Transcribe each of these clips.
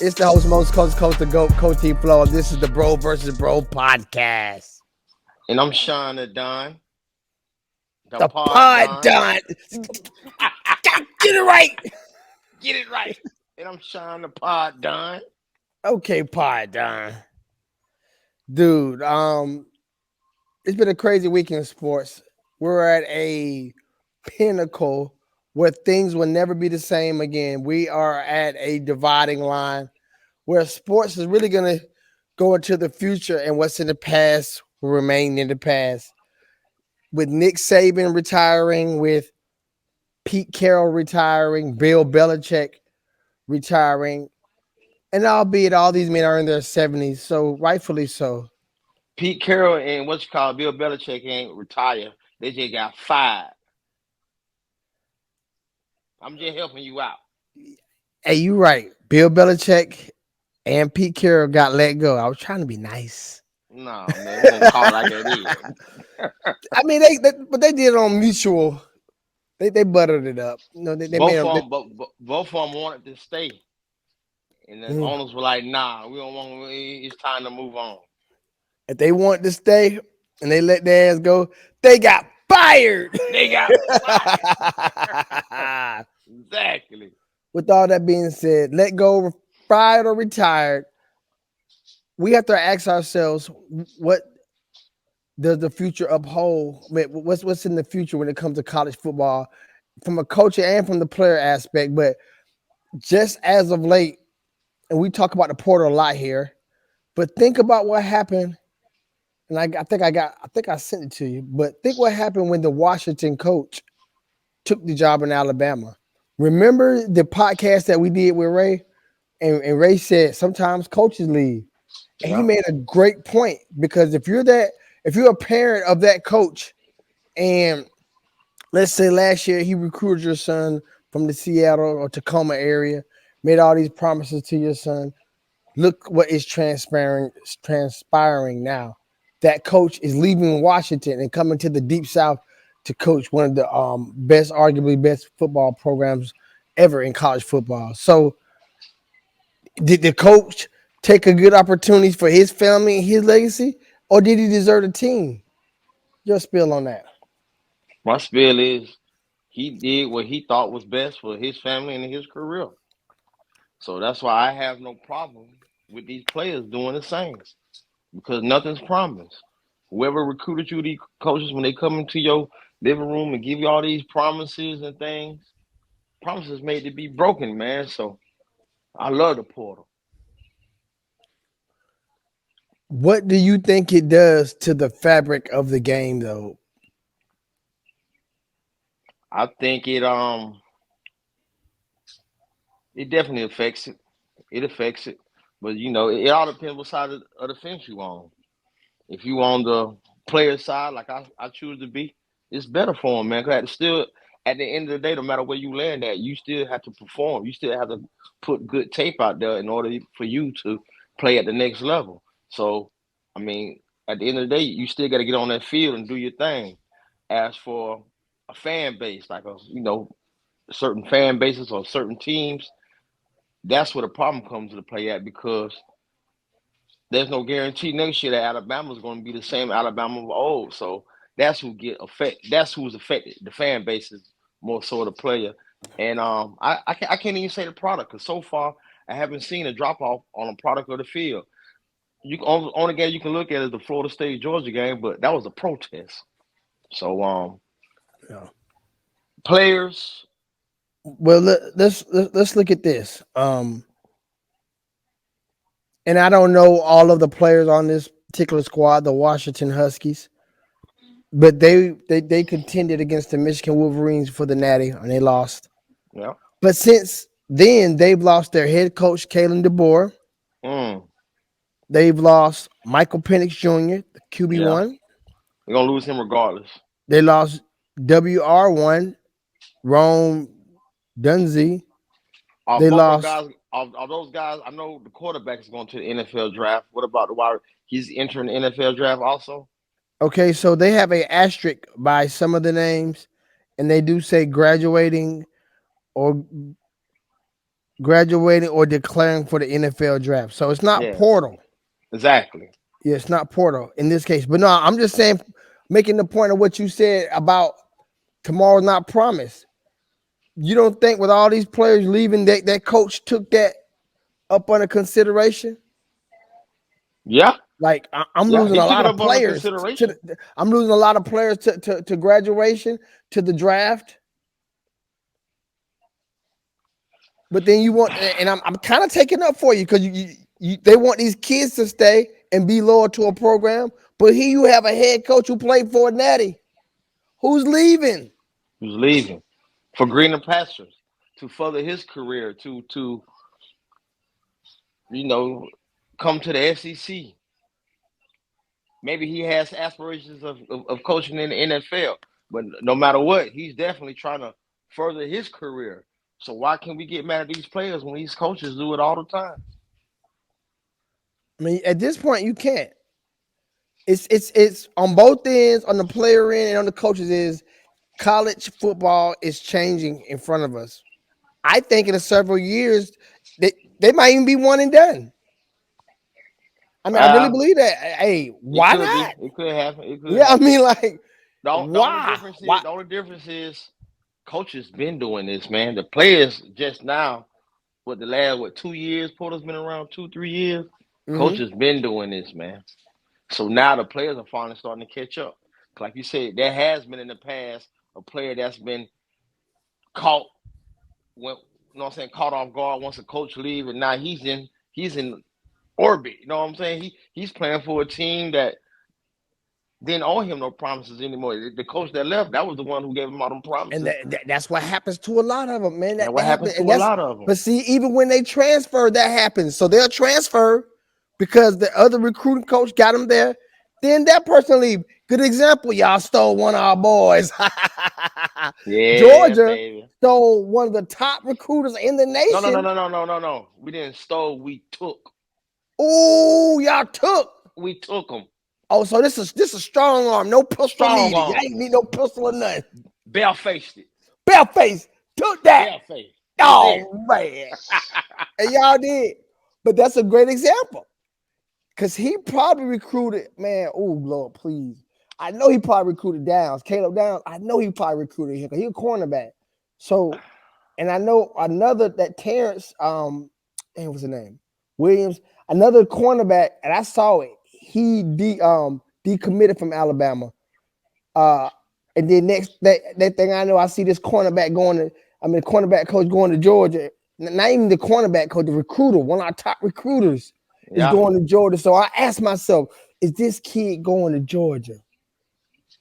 It's the host, most coast to goat, Coach T Flow. This is the Bro versus Bro podcast. And I'm Sean the Don, the The Pod pod Don. done. Get it right. Get it right. And I'm Sean the Pod Don. Okay, pod done. Dude, it's been a crazy week in sports. We're at a pinnacle where things will never be the same again. We are at a dividing line where sports is really going to go into the future and what's in the past will remain in the past. With Nick Saban retiring, with Pete Carroll retiring, Bill Belichick retiring, and albeit all these men are in their 70s, so rightfully so. Pete Carroll and what's called Bill Belichick ain't retired. They just got fired. I'm just helping you out. Hey, you right. Bill Belichick and Pete Carroll got let go. I was trying to be nice. No, man, we ain't call like that is. I mean, but they did it on mutual. They buttered it up. You know, they made Both them. of them, both of them wanted to stay, and the owners were like, "Nah, we don't want. It's time to move on." If they wanted to stay and they let their ass go, they got fired. They got fired. Exactly. With all that being said, let go, fired or retired, we have to ask ourselves, what does the future uphold? What's in the future when it comes to college football, from a coach and from the player aspect? But just as of late, and we talk about the portal a lot here, but think about what happened. And I think I sent it to you. But think what happened when the Washington coach took the job in Alabama. Remember the podcast that we did with Ray? And Ray said sometimes coaches leave. And he Yeah. made a great point, because if you're a parent of that coach, and let's say last year he recruited your son from the Seattle or Tacoma area, made all these promises to your son. Look what is transpiring now. That coach is leaving Washington and coming to the Deep South to coach one of the arguably best football programs ever in college football. So, did the coach take a good opportunity for his family and his legacy, or did he desert a team? Your spill on that. My spiel is he did what he thought was best for his family and his career. So that's why I have no problem with these players doing the same because nothing's promised. Whoever recruited you, these coaches, when they come into your living room and give you all these promises and things, promises made to be broken, man. So I love the portal. What do you think it does to the fabric of the game, though? I think it definitely affects it. It affects it. But it all depends what side of the fence you on. If you on the player side, like I choose to be, it's better for him, man. Cause still, at the end of the day, no matter where you land at, you still have to perform. You still have to put good tape out there in order for you to play at the next level. So, I mean, at the end of the day, you still got to get on that field and do your thing. As for a fan base, like certain fan bases or certain teams, that's where the problem comes to play at because there's no guarantee next year that Alabama is going to be the same Alabama of old. So that's who get affected. That's who's affected. The fan base is more so the player. And I can't even say the product because so far I haven't seen a drop off on a product of the field. Only game you can look at is the Florida State Georgia game, but that was a protest. So Yeah. players, Well, let's look at this. And I don't know all of the players on this particular squad, the Washington Huskies, but they contended against the Michigan Wolverines for the Natty, and they lost. yeah, But since then, they've lost their head coach, Kalen DeBoer. mm, They've lost Michael Penix Jr., the yeah, QB1. they're gonna lose him regardless. They lost WR1, Rome Dunzy. Are They both of lost. guys are those guys? I know the quarterback is going to the NFL draft. What about the wide? He's entering the NFL draft also. Okay, so they have a asterisk by some of the names, and they do say graduating or graduating or declaring for the NFL draft. So it's not Yes, portal. exactly. Yeah, it's not portal in this case. But no, I'm just saying, making the point of what you said about tomorrow's not promised. You don't think with all these players leaving that coach took that up under consideration? Yeah, Like I'm yeah. losing He a took lot it of up under players consideration. I'm losing a lot of players to graduation, to the draft. But then you want, and I'm kind of taking up for you because they want these kids to stay and be loyal to a program. But here you have a head coach who played for a natty who's leaving. He was leaving for greener pastures to further his career, to you know come to the SEC. Maybe he has aspirations of coaching in the NFL, but no matter what, he's definitely trying to further his career. So why can't we get mad at these players when these coaches do it all the time? I mean, at this point, you can't. It's on both ends, on the player end and on the coaches is college football is changing in front of us. I think in several years they might even be one and done. I mean, I really Uh, believe that. Hey, it why could be. not? It could happen. It could Yeah, I happen. mean, like, The only why? difference is Why? coaches been doing this, man. The players just now, what the last 2 years, Porter's been around 2, 3 years. Mm-hmm. Coaches been doing this, man. So now the players are finally starting to catch up. Like you said, there has been in the past a player that's been caught when you know what I'm saying, caught off guard once a coach leave, and now he's in orbit. You know what I'm saying? He's playing for a team that didn't owe him no promises anymore. The coach that left, that was the one who gave him all them And promises. that's what happens to a lot of them, man. And That what happens happens, to and a that's. lot of them? But see, even when they transfer, that happens. So they'll transfer because the other recruiting coach got them there. Then that person leave. Good example, y'all stole one of our boys. Yeah, Georgia baby. stole one of the top recruiters in the No, no, no, nation. no, no, no, no, no. We didn't stole. We took. Ooh, y'all took. We took them. Oh, so this is strong arm, no pistol Strong needed. Y'all arm. ain't need no pistol or nothing. Bare faced it. Bell face took that. Bare faced. That was it. Oh man, and y'all did. But that's a great example because he probably recruited. Man, oh Lord, please. I know he probably recruited Downs, Caleb Downs. I know he probably recruited him because he a cornerback. So, and I know another that Terrence, what's his name? Williams, another cornerback, and I saw it. He decommitted from Alabama. Uh, and then next that thing I know, I see this cornerback cornerback coach going to Georgia. Not even the cornerback coach, the recruiter, one of our top recruiters is Yeah. going to Georgia. So I asked myself, is this kid going to Georgia?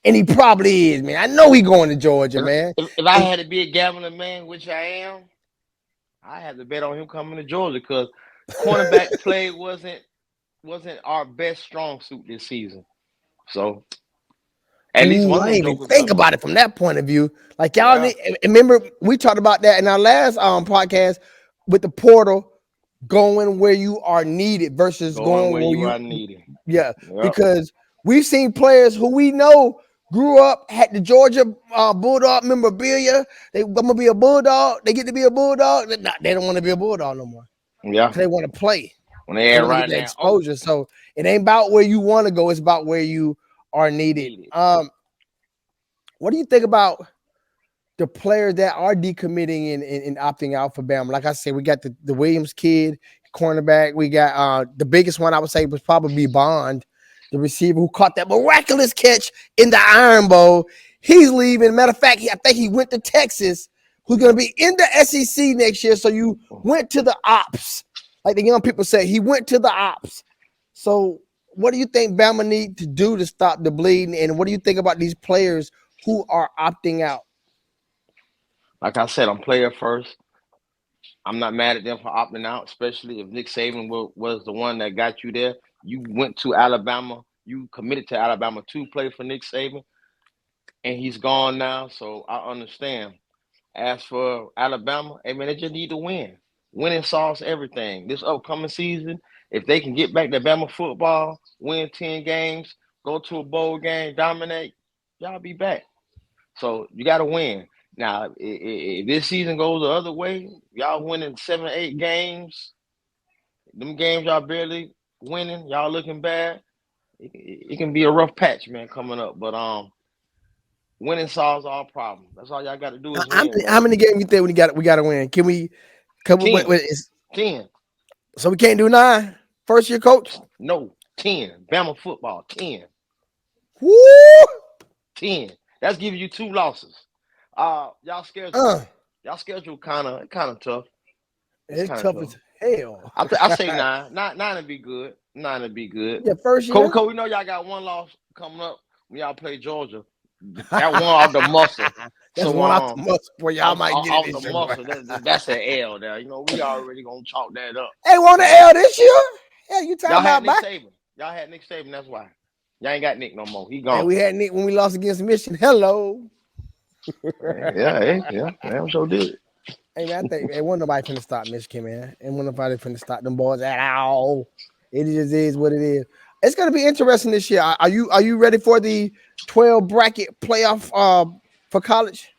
And he probably is, man. I know he going to Georgia, If, man. if I And had to be a gambling man, which I am, I had to bet on him coming to Georgia because cornerback play wasn't our best strong suit this season. So at least ooh, one of I didn't them even jokers think coming. about it from that point of view. Like y'all Yeah, need, remember we talked about that in our last podcast with the portal going where you are needed versus going going where where you you. are needed. Yeah, Yep. because we've seen players who we know grew up, had the Georgia Bulldog memorabilia. I'm gonna be a Bulldog. They get to be a Bulldog. They don't want to be a Bulldog no more Yeah. because they want to play. When they They had want to get right that now, oh, exposure. So it ain't about where you want to go. It's about where you are needed. needed. What do you think about the players that are decommitting and opting out for Bama? Like I said, we got the Williams kid, cornerback. We got the biggest one I would say was probably Bond, the receiver who caught that miraculous catch in the Iron Bowl. He's leaving. Matter of fact, I think he went to Texas, who's going to be in the SEC next year. So you went to the ops. Like the young people say, he went to the ops. So what do you think Bama need to do to stop the bleeding? And what do you think about these players who are opting out? Like I said, I'm player first. I'm not mad at them for opting out, especially if Nick Saban was the one that got you there. You went to Alabama. You committed to Alabama to play for Nick Saban, and he's gone now. So I understand. As for Alabama, hey man, they just need to win. Winning solves everything. This upcoming season, if they can get back to Bama football, win 10 games, go to a bowl game, dominate, y'all be back. So you got to win. Now, if this season goes the other way, y'all winning 7, 8 games. Them games y'all barely winning, y'all looking bad. It can be a rough patch, man, coming up. But winning solves all problems. That's all y'all got to do is win, How man. many games you think we got to win? Can we? Ten, It's, 10. so we can't do 9. First year coach. No, 10. Bama football, 10. Woo! 10. That's giving you 2 losses. Y'all schedule. Uh, Y'all schedule kind of tough. It's it's kind of tough tough. as hell. I say 9. Nine would be good. 9 would be good. Yeah, first year. Coach, we know y'all got 1 loss coming up when y'all play Georgia. That one off the muscle. That's So one off the muscle where y'all might get it off the this year, boy. muscle, that's an L there. We already gonna chalk that up. Hey, want the So L this year? Yeah, you talking y'all had about Nick back? Saban. Y'all had Nick Saban. That's why. Y'all ain't got Nick no more. He Hey, gone. we had Nick when we lost against Michigan. Hello. Yeah. Damn sure did. Hey man, I think wasn't nobody finna stop Michigan, man. And wasn't nobody finna stop them boys at all. It just is what it is. It's gonna be interesting this year. Are you ready for the 12 bracket playoff for college?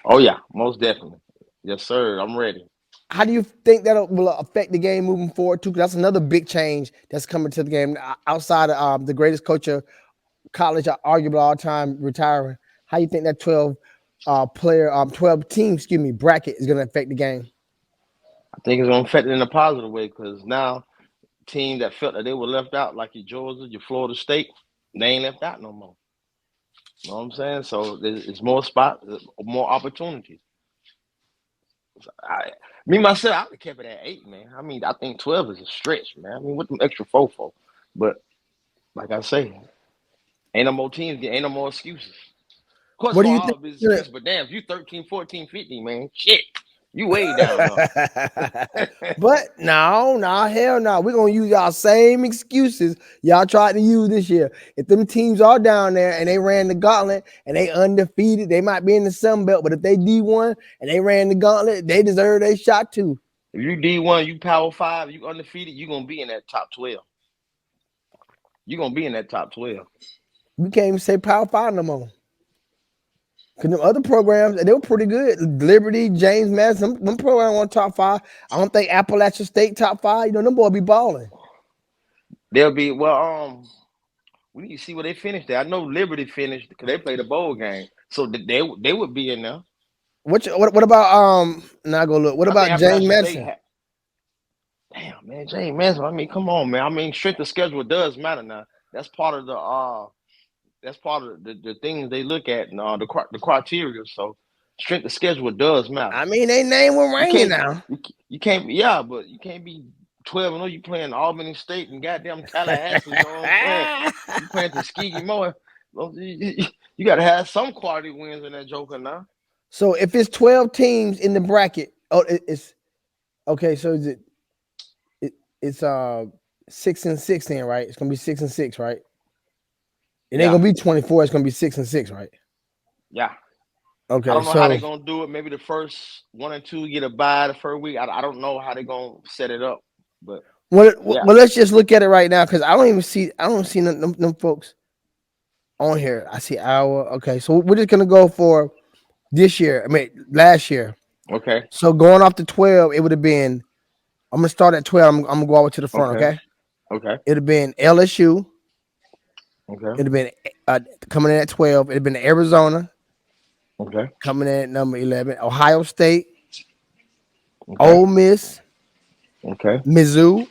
Oh yeah, most definitely. Yes, sir. I'm ready. How do you think that will affect the game moving forward too? 'Cause that's another big change that's coming to the game outside of the greatest coach of college, arguably all time, retiring. How you think that 12 team, excuse me, bracket is gonna affect the game? I think it's gonna affect it in a positive way because now teams that felt that they were left out, like your Georgia, your Florida State, they ain't left out no more. You know what I'm saying? So there's more spots, more opportunities. I, me myself, I would have kept it at 8, man. I mean, I think 12 is a stretch, man. I mean, with them extra fofo. But like I say, ain't no more teams, ain't no more excuses. Of course, What do for you all think? of it's excuses, but damn, if you 13, 14, 15, man, shit, you way down there. But no, hell no. We're gonna use y'all same excuses y'all tried to use this year. If them teams are down there and they ran the gauntlet and they undefeated, they might be in the Sun Belt. But if they D1 and they ran the gauntlet, they deserve their shot too. If you D1, you Power 5, you undefeated, you gonna be in that top 12. You gonna be in that top 12. We can't even say Power Five no more. Cause them other programs, they were pretty good. Liberty, James Madison, them programs on top 5. I don't think Appalachian State top 5. You know, them boy be balling. They'll be we need to see where they finished there. I know Liberty finished because they played a bowl game, so they would be in there. What about now go look. What I think about James Appalachian State Madison? had. Damn, man, James Manson. I mean, come on, man. I mean, strength of schedule does matter now. That's part of the things they look at and the criteria. So strength of schedule does matter. I mean, they name was You ringing can't now. you can't yeah, but you can't be 12 and you playing Albany State and goddamn Tallahassee. You know what I'm saying? You playing Tuskegee more. You got to have some quality wins in that joker now. So if it's 12 teams in the bracket, it's okay. So it's 6 and 6 then, right? It's gonna be 6 and 6, right? It ain't Yeah, gonna be 24. It's gonna be 6 and 6, right? yeah. I Okay, don't know how they're so gonna do it. Maybe the first 1 and 2 get a bye the first week. I don't know how they're gonna set it up, but well, yeah. let's just look at it right now because I don't see them folks on here. I see our okay. So we're just gonna go for this year. I mean, last year. Okay, So going off to 12, it would have been. I'm gonna start at 12. I'm gonna go over to the front. okay, Okay, okay, it'd have been LSU. okay, It'd have been coming in at 12. It'd have been Arizona okay, coming in at number 11. Ohio State, okay, Ole Miss, okay, Mizzou,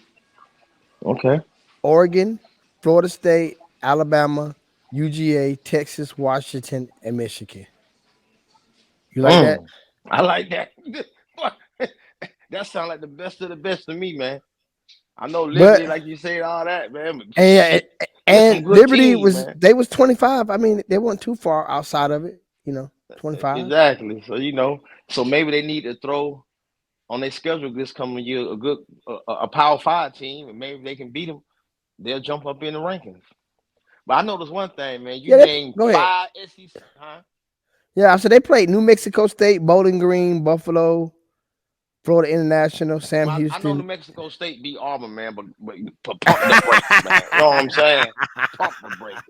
okay. Oregon, Florida State, Alabama, UGA, Texas, Washington, and Michigan. You like that? Mm, I like that. That sounds like the best of the best to me, man. I know But Liberty, like you said, all that, man. But and, shit, there's some and good Liberty teams, was man. they was 25. I mean, they weren't too far outside of it. 25. Exactly. So so maybe they need to throw on their schedule this coming year a good a Power 5 team, and maybe they can beat them. They'll jump up in the rankings. But I know there's one thing, man. You Yeah, name go ahead. 5 SEC, huh? Yeah, so they played New Mexico State, Bowling Green, Buffalo, Florida International, Sam Well, I know New Houston. Mexico State beat Auburn, man, but pump the brakes, man. You know what I'm saying? Pump the brakes.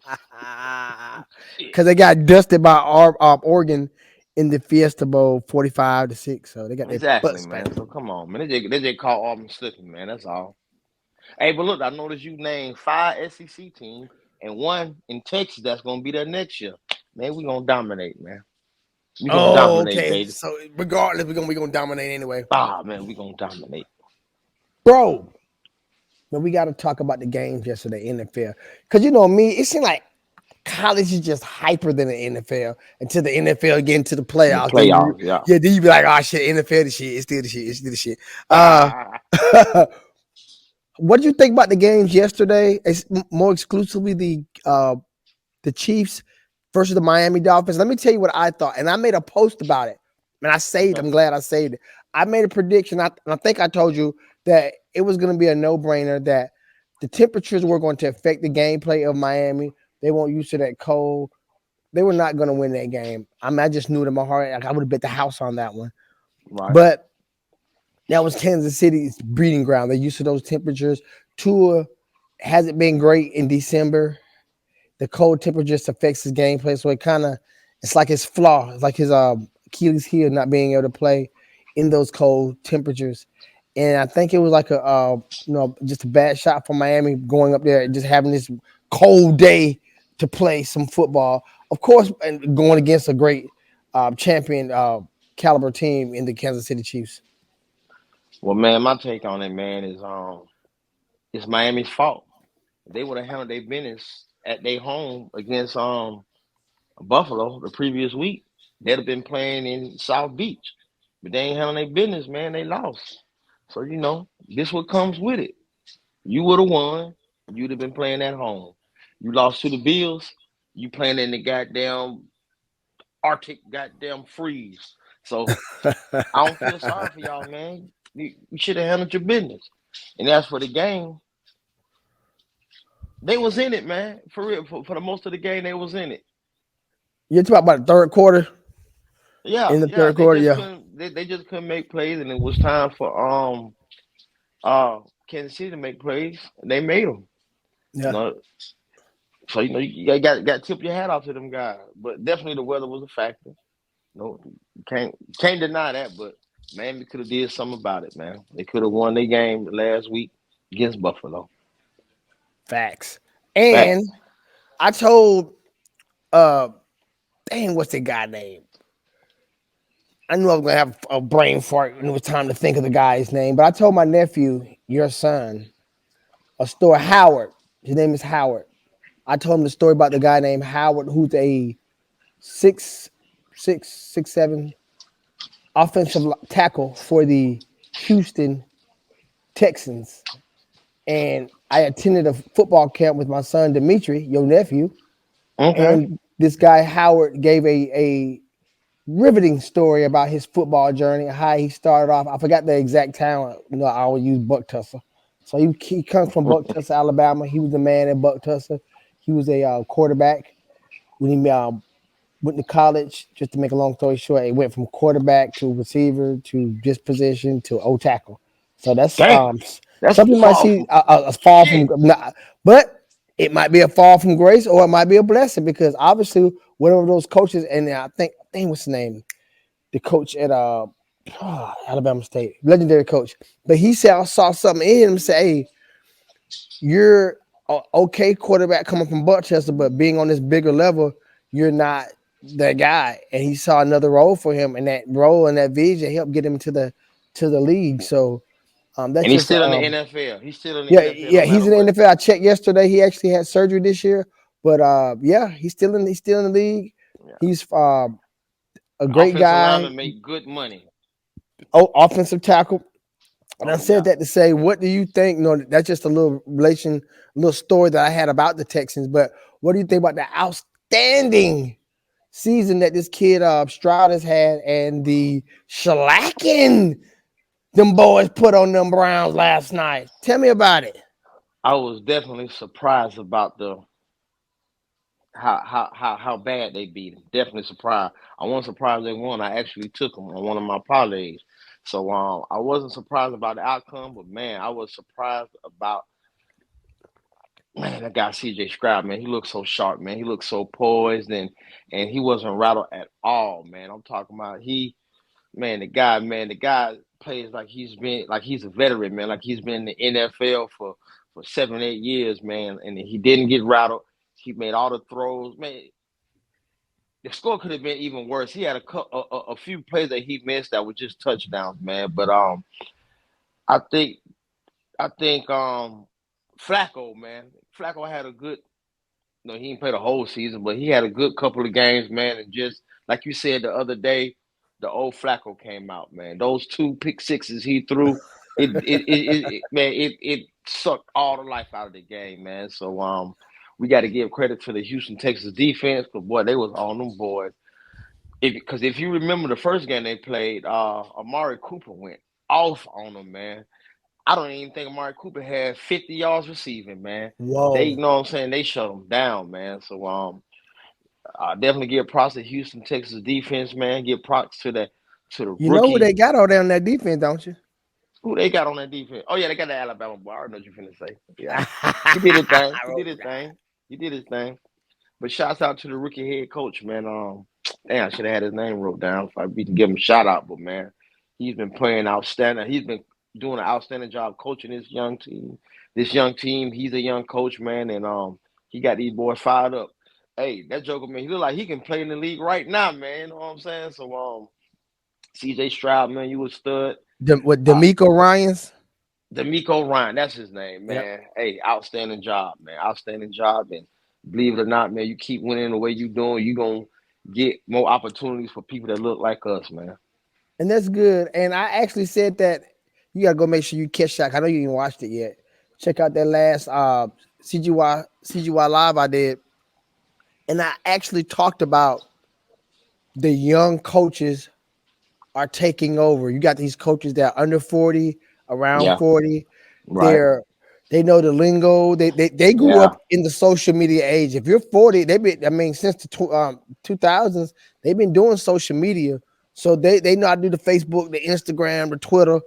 Shit. Because they got dusted by Oregon in the Fiesta Bowl 45-6. So they got their Exactly, butt man. spanked. So come on, man. They just call Auburn slipping, man. That's all. Hey, but look, I noticed you named 5 SEC teams and one in Texas that's gonna be there next year. Man, we gonna dominate, man. We gonna Oh, dominate, okay. baby. So regardless, we're gonna dominate anyway. Ah, man, we gonna dominate. Bro, but we gotta talk about the games yesterday in the NFL. Cause you know me, it seemed like college is just hyper than the NFL until the NFL get into the In the playoffs. Then playoffs, yeah. then you be like, oh shit, NFL the shit, it's still the shit, it's still the shit. Uh Ah, what do you think about the games yesterday? It's more exclusively the Chiefs versus the Miami Dolphins. Let me tell you what I thought, and I made a post about it, and I saved. okay. I'm glad I saved it. I made a prediction. I think I told you that it was going to be a no brainer that the temperatures were going to affect the gameplay of Miami. They weren't used to that cold. They were not going to win that game. I just knew it in my heart. Like I would have bet the house on that one. Right. But that was Kansas City's breeding ground. They're used to those temperatures. Tua hasn't been great in December. The cold temperature just affects his gameplay. So it's like his flaw. It's like his Achilles heel not being able to play in those cold temperatures. And I think it was like just a bad shot for Miami going up there and just having this cold day to play some football. Of course, and going against a great champion caliber team in the Kansas City Chiefs. Well, man, my take on it, man, is it's Miami's fault. If they would have handled their business at their home against Buffalo the previous week, they'd have been playing in South Beach. But they ain't handling their business, man. They lost. So this what comes with it. You would have won. You'd have been playing at home. You lost to the Bills. You playing in the goddamn Arctic goddamn freeze. So I don't feel sorry for y'all, man. You should have handled your business. And as for the game, they was in it, man. For real, for the most of the game, they was in it. You're talking about the third quarter. In Yeah, the yeah. third They quarter, just yeah, couldn't. They just couldn't make plays, and it was time for Kansas City to make plays. And they made them. You yeah. know, so you got to tip your hat off to them guys. But definitely the weather was a factor. No, you can't deny that. But Miami could have did something about it, man. They could have won their game last week against Buffalo. Facts. Fact. And I told uh dang, what's the guy name? I knew I was gonna have a brain fart when it was time to think of the guy's name, but I told my nephew, your son, a story. Howard. His name is Howard. I told him the story about the guy named Howard, who's a six, 6'7" offensive tackle for the Houston Texans. And I attended a football camp with my son Dimitri, your nephew, Okay. and this guy Howard gave a riveting story about his football journey, how he started off. I forgot the exact town. I always use Buck Tussle. So he comes from Buck Tussle, Alabama. He was a man at Buck Tussle. He was a quarterback when he went to college. Just to make a long story short, he went from quarterback to receiver to disposition to O tackle. So that's Damn. That's some people might far see from a fall from, shit. but it might be a fall from grace or it might be a blessing because obviously whatever those coaches and I think what's the name, the coach at Alabama State, legendary coach. But he said I saw something in him and say, "Hey, you're a okay quarterback coming from Buckchester, but being on this bigger level, you're not that guy." And he saw another role for him, and that role and that vision helped get him to the league. So that's And he's just still in the NFL. He's still in the yeah, NFL no yeah. He's matter in the what. NFL. I checked yesterday. He actually had surgery this year, but yeah, he's still in the league. Yeah. He's a great Offensive guy, linemen make good money. offensive tackle. And I Oh said yeah. that to say, what do you think? No, that's just a little story that I had about the Texans. But what do you think about the outstanding season that this kid Stroud has had and the shellacking them boys put on them Browns last night? Tell me about it. I was definitely surprised about the how bad they beat him. Definitely surprised. I wasn't surprised they won. I actually took them on one of my parlays. So I wasn't surprised about the outcome, but man, I was surprised about Man, that guy CJ Stroud, man, he looks so sharp, man. He looks so poised and he wasn't rattled at all, man. I'm talking about man, the guy plays like he's a veteran, man, like he's been in the NFL for 7, 8 years, man, and he didn't get rattled. He made all the throws, man. The score could have been even worse. He had a few plays that he missed that were just touchdowns, man. But I think I think Flacco, man, Flacco had a good. No, he didn't play the whole season, but he had a good couple of games, man. And just like you said the other day, the old Flacco came out, man. Those 2 pick sixes he threw, it sucked all the life out of the game, man. So we got to give credit to the Houston Texas defense, but boy, they was on them boys. Because if you remember the first game they played, Amari Cooper went off on them, man. I don't even think Amari Cooper had 50 yards receiving, man. They, you Whoa. know what I'm saying? They shut him down, man. So definitely give props to Houston, Texas defense, man. Give props to the You know who they rookie. got all down that defense, don't you? Who they got on that defense? Oh yeah, they got the Alabama boy. I already know what you're finna say. Yeah, he did his thing. He did his thing. He did his thing. But shouts out to the rookie head coach, man. Damn, I should have had his name wrote down if we can give him a shout out. But man, he's been playing outstanding. He's been doing an outstanding job coaching this young team. This young team, he's a young coach, man, and he got these boys fired up. Hey, that Joker, man, he look like he can play in the league right now, man. You know what I'm saying? So CJ Stroud, man, you a stud. With Uh, D'Amico Ryans. D'Amico Ryan, that's his name, Yep. man. Hey, outstanding job, man. Outstanding job. And believe it or not, man, you keep winning the way you doing, you gonna get more opportunities for people that look like us, man. And that's good. And I actually said that you gotta go make sure you catch that. I know you ain't watched it yet. Check out that last CGY live I did, and I actually talked about the young coaches are taking over. You got these coaches that are under 40, around Yeah, 40. right. They're they know the lingo. They grew Yeah. up in the social media age. If you're 40, they've been, I mean, since the 2000s, they've been doing social media. So they know how to do the Facebook, the Instagram, the Twitter,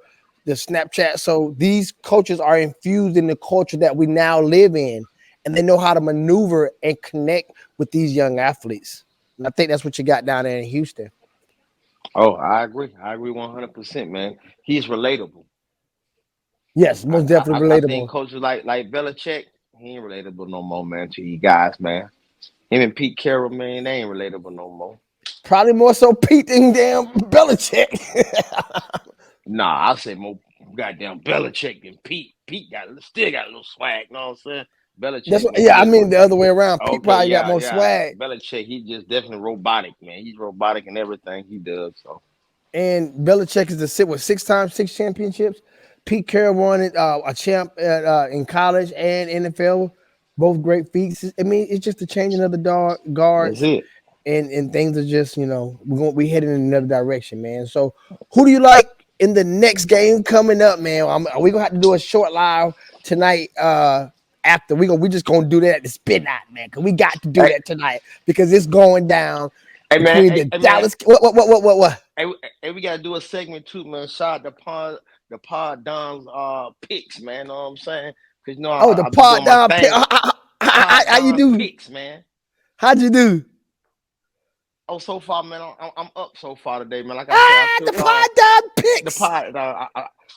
the Snapchat. So these coaches are infused in the culture that we now live in, and they know how to maneuver and connect with these young athletes. And I think that's what you got down there in Houston. Oh, I agree. I agree 100%, man. He's relatable. Yes, most definitely I think relatable. coaches like Belichick, he ain't relatable no more, man, to you guys, man. Him and Pete Carroll, man, they ain't relatable no more. Probably more so Pete than damn Belichick. Nah, I say more goddamn Belichick than Pete. Pete still got a little swag, you know what I'm saying? That's Belichick, what, man, he yeah, I just mean the other way around. Pete okay, probably got yeah, more yeah. swag. Belichick, he just definitely robotic, man. He's robotic in everything he does. So And Belichick is the sit with 6 times, 6 championships. Pete Carroll won it, a champ in college and NFL, both great feats. I mean, it's just the changing of the that's guards, it. and things are just we heading in another direction, man. So who do you like in the next game coming up, man? We gonna have to do a short live tonight. After we just gonna do that at the spin out, man, because we got to do Hey, that tonight because it's going down hey man, between the man. Dallas. What? Hey, we gotta do a segment too, man. Shout out the pod Don's picks, man. Know what I'm saying? Cause Oh, the I be pod doing my down pick. thing. Pod How you Don's do? picks, man. How'd you do? Oh, so far, man, I'm up so far today, man. Like I said, I The took pod down the picks. pod.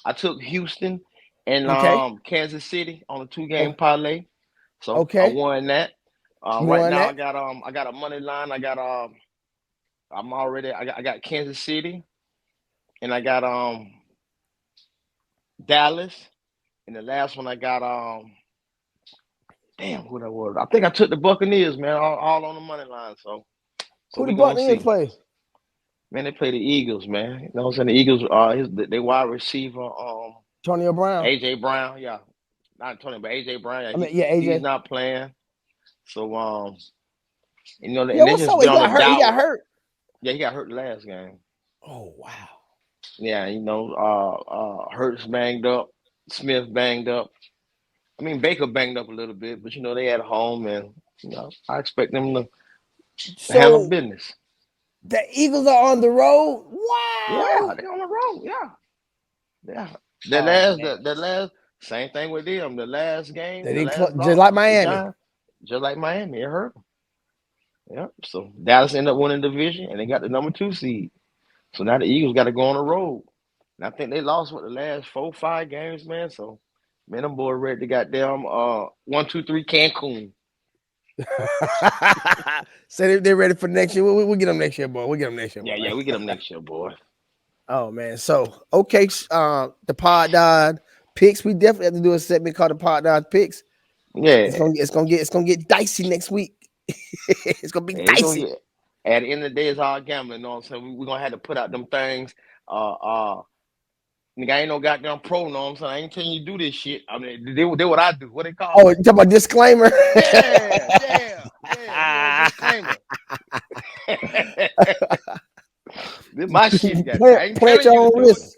I took Houston and Okay. Kansas City on a 2 game Oh, parlay, so I okay. won that. You Right won now, that. I got a money line. I got Kansas City and I got Dallas, and the last one I got damn who that was. I think I took the Buccaneers, man, all on the money line. So Who the we gonna Buccaneers see. play? Man, they play the Eagles, man. You know what I'm saying? The Eagles they wide receiver Antonio Brown. AJ Brown, yeah. Not Tony, but AJ Brown, yeah, I mean, yeah, he's AJ. not playing. So Yeah, and they what's just up? been He on the got hurt. He got downward. hurt. Yeah, he got hurt the last game. Oh wow. Yeah, Hurts banged up, Smith banged up. I mean Baker banged up a little bit, but they at home and I expect them to handle So business. the Eagles are on the road. Yeah, Wow. they on the road. Yeah. Yeah. Oh man. The last Same thing with them. The last game, They the didn't last just loss, like the Miami. Giants, just like Miami, it hurt them. Yeah. So Dallas ended up winning the division, and they got the number 2 seed. So now the Eagles got to go on the road. And I think they lost the last 4, 5 games, man. So man, them boys ready to goddamn 1, 2, 3 Cancun. Say they're ready for next year. We'll get them next year, boy. We'll get them next year, Yeah, boy. yeah, we get them next year, boy. Oh man. So okay, the pod died picks. We definitely have to do a segment called the pod died picks. Yeah, It's gonna get dicey next week. It's gonna be yeah, it's gonna dicey. get. At the end of the day, it's all gambling. You know what I'm saying? We're gonna have to put out them things. Nigga, I ain't no goddamn pro. Know what I'm saying? I ain't telling you to do this shit. I mean, they what I do. What they call Oh, it? you talking about disclaimer? Yeah, yeah, yeah. You know, disclaimer. This my shit, goddamn. I ain't Play at telling your you to own do it. risk.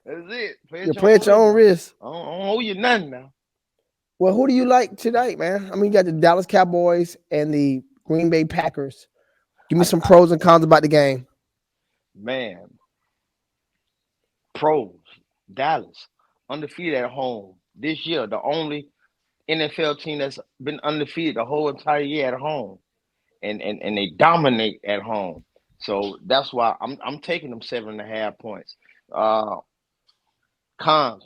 That's it. Play You at your play at own your risk own now. risk. I don't owe you nothing now. Well, who do you like tonight, man? I mean, you got the Dallas Cowboys and the Green Bay Packers. Give me some I pros and cons about the game. man, pros, Dallas, undefeated at home this year. The only NFL team that's been undefeated the whole entire year at home, and they dominate at home. So that's why I'm taking them 7.5 points. Uh, cons,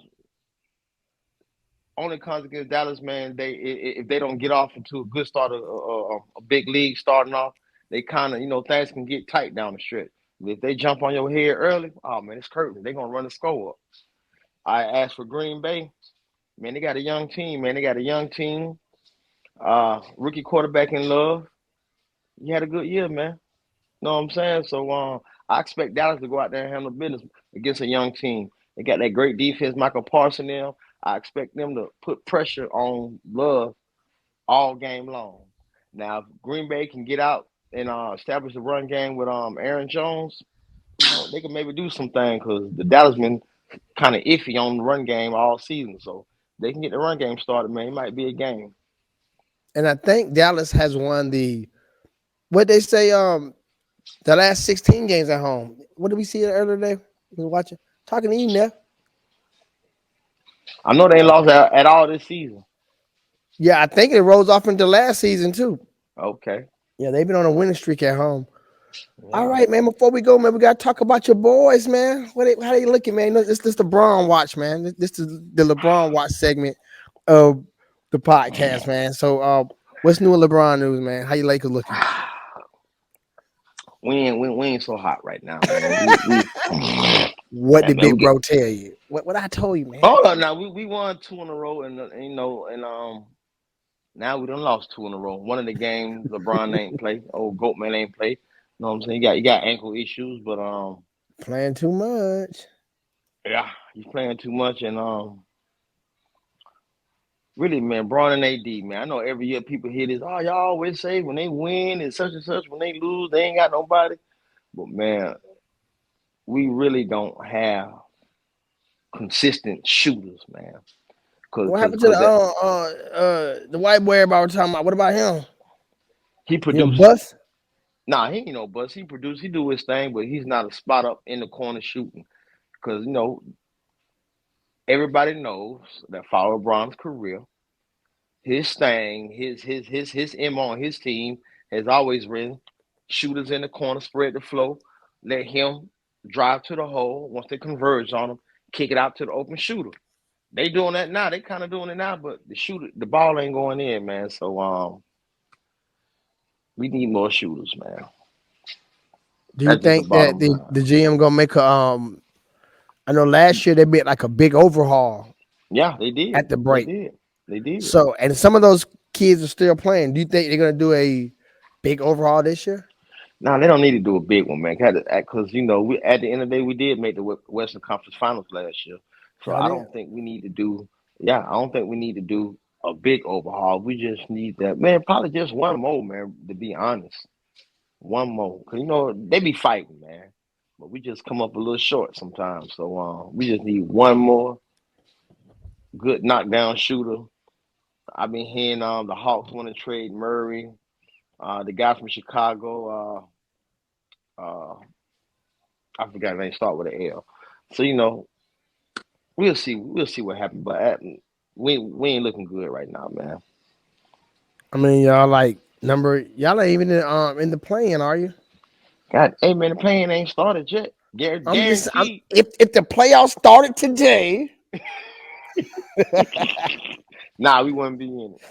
only cons against Dallas, man. If they don't get off into a good start, a big league starting off, they kind of things can get tight down the stretch. If they jump on your head early, oh man, it's curtain. They're gonna run the score up. I asked for Green Bay, man. They got a young team, man. They got a young team. Rookie quarterback in Love. He had a good year, man. Know what I'm saying? So I expect Dallas to go out there and handle business against a young team. They got that great defense, Michael Parsons. Them. I expect them to put pressure on Love all game long. Now, if Green Bay can get out and establish the run game with Aaron Jones, they can maybe do some things because the Dallas been kind of iffy on the run game all season. So they can get the run game started, man. It might be a game. And I think Dallas has won what they say the last 16 games at home. What did we see earlier today? We were watching talking to you now. I know they ain't lost at all this season. Yeah, I think it rolls off into last season too. Okay. Yeah, they've been on a winning streak at home. All Yeah. right, man. Before we go, man, we gotta talk about your boys, man. How they looking, man? This the LeBron watch, man. This is the LeBron watch segment of the podcast, man. So, what's new in LeBron news, man? How you Lakers looking? We ain't so hot right now, man. We What yeah, did man. We Big get Bro tell you? What I told you, man? hold on now. We won 2 in a row, and now we done lost 2 in a row. One of the games LeBron ain't play. Old Goatman ain't play. You know what I'm saying? You got ankle issues, but Playing too much. yeah, he's playing too much, and really, man, Braun and AD, man. I know every year people hear this. Oh, y'all always say when they win and such. When they lose, they ain't got nobody. But man, we really don't have consistent shooters, man. What happened to Cause that the white boy everybody was talking about? What about him? he He a produce. bust? Nah, he ain't no bust. He produce. He do his thing, but he's not a spot up in the corner shooting. Cause everybody knows that follow LeBron's career. His thing, his MO on his team has always been shooters in the corner, spread the flow, let him drive to the hole. Once they converge on him, kick it out to the open shooter. They doing that now. They kind of doing it now, but the ball ain't going in, man. So we need more shooters, man. Do you That's just the think that bottom line. the GM gonna make a I know last year they made like a big overhaul Yeah, they did. at the They break. did. They did. So, and some of those kids are still playing. Do you think they're gonna do a big overhaul this year? Now they don't need to do a big one, man. Because we at the end of the day we did make the Western Conference Finals last year, so Y'all I did. don't think we need to do. Yeah, I don't think we need to do a big overhaul. We just need that, man. Probably just one more, man. To be honest, one more, because they be fighting, man. But we just come up a little short sometimes. So we just need one more good knockdown shooter. I've been hearing the Hawks want to trade Murray, the guy from Chicago. I forgot his name. Start with an L. So we'll see. We'll see what happens. But we ain't looking good right now, man. I mean, y'all ain't even in the playing, are you? God, hey man, the playing ain't started yet. Guaranteed. If the playoffs started today, Nah, we wouldn't be in it.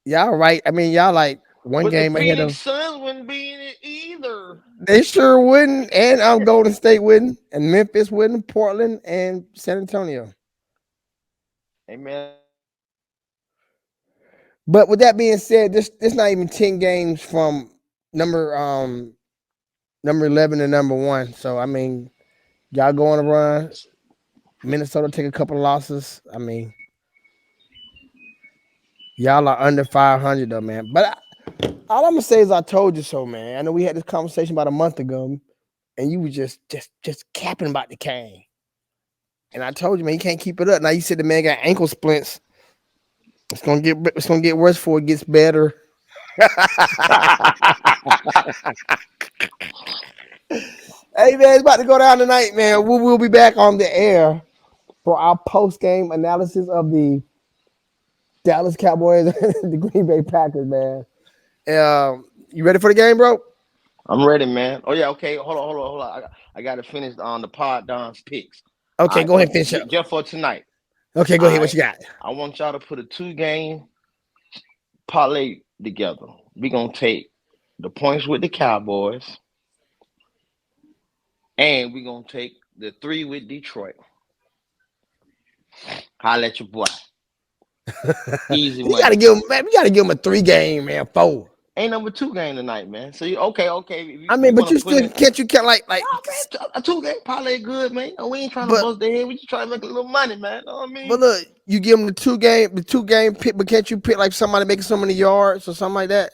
y'all right. I mean, y'all like one But the game ahead Phoenix of. Suns wouldn't be in it either. They sure wouldn't, and Golden State wouldn't, and Memphis wouldn't, Portland and San Antonio. Hey man, But with that being said, this not even 10 games from number number 11 to number 1. So I mean, y'all go on a run. Minnesota take a couple of losses. I mean, y'all are under 500 though, man. But all I'm gonna say is I told you so, man. I know we had this conversation about a month ago, and you were just capping about the Kane. And I told you, man, you can't keep it up. Now you said the man got ankle splints. It's gonna get worse before it gets better. Hey man, it's about to go down tonight, man. We'll be back on the air for our post game analysis of the Dallas Cowboys and the Green Bay Packers, man. You ready for the game, bro? I'm ready, man. Oh yeah, okay. Hold on. I got to finish on the Pod Don's picks. All Okay, right, go for ahead and finish up. just for tonight. Okay, go All ahead. What right, you got? I want y'all to put a 2 game parlay together. We gonna take the points with the Cowboys, and we gonna take the 3 with Detroit. Holla at your boy. Easy You gotta money. give him, man. You gotta give him a 3 game, man. 4. Ain't number 2 game tonight, man. So okay. If I you mean, but want you to put still in, can't. You can't no man, a 2 game parlay good, man. No, we ain't trying to but bust their head. We just trying to make a little money, man. Know what I but mean? look, you give him the 2 game pick, but can't you pick like somebody making so many yards or something like that?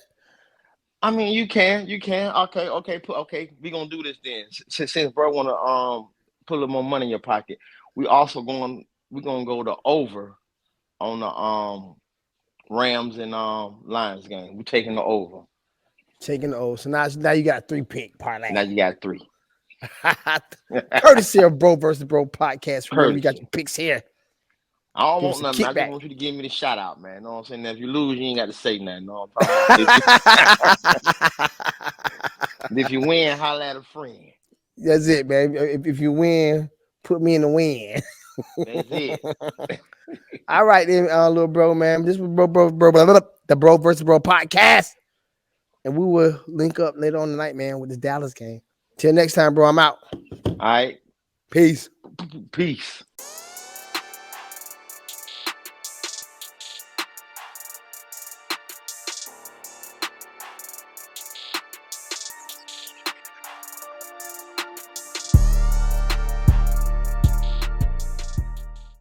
I mean, you can. Okay. We gonna do this then. Since bro wanna put a little more money in your pocket, we gonna go to over on the Rams and Lions game. We taking the over. Taking the O. So now you got a 3 pick Now parlay. you got 3. Courtesy of Bro versus Bro podcast. Remember, you got Courtesy. your picks here. I don't Give want us a nothing. I just kickback. want you to give me the shout out, man. Know what I'm saying? Now, if you lose, you ain't got to say nothing. Know what I'm talking about? If you win, holla at a friend. That's it, man. If you win, put me in the win. That's it. All right, then, little bro, man. This was the Bro versus Bro podcast. And we will link up later on tonight, man, with this Dallas game. Till next time, bro. I'm out. All right. Peace. Peace.